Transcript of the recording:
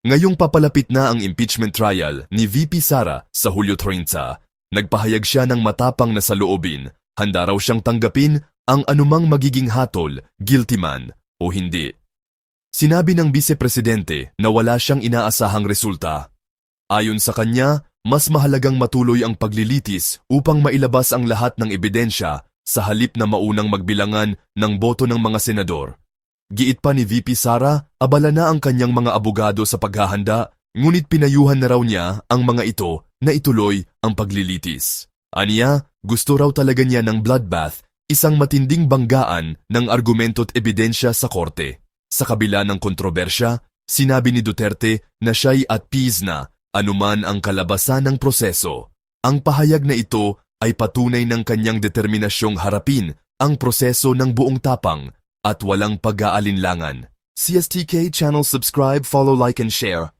Ngayong papalapit na ang impeachment trial ni VP Sara sa Hulyo 30, nagpahayag siya ng matapang na saloobin, handa raw siyang tanggapin ang anumang magiging hatol, guilty man o hindi. Sinabi ng Vice-Presidente na wala siyang inaasahang resulta. Ayon sa kanya, mas mahalagang matuloy ang paglilitis upang mailabas ang lahat ng ebidensya sa halip na maunang magbilangan ng boto ng mga senador. Giit pa ni VP Sara, abala na ang kanyang mga abogado sa paghahanda, ngunit pinayuhan na raw niya ang mga ito na ituloy ang paglilitis. Aniya, gusto raw talaga niya ng bloodbath, isang matinding banggaan ng argumento't ebidensya sa korte. Sa kabila ng kontrobersya, sinabi ni Duterte na siya'y at peace na anuman ang kalabasan ng proseso. Ang pahayag na ito ay patunay ng kanyang determinasyong harapin ang proseso ng buong tapang at walang pag-aalinlangan. CSTK channel subscribe, follow, like and share.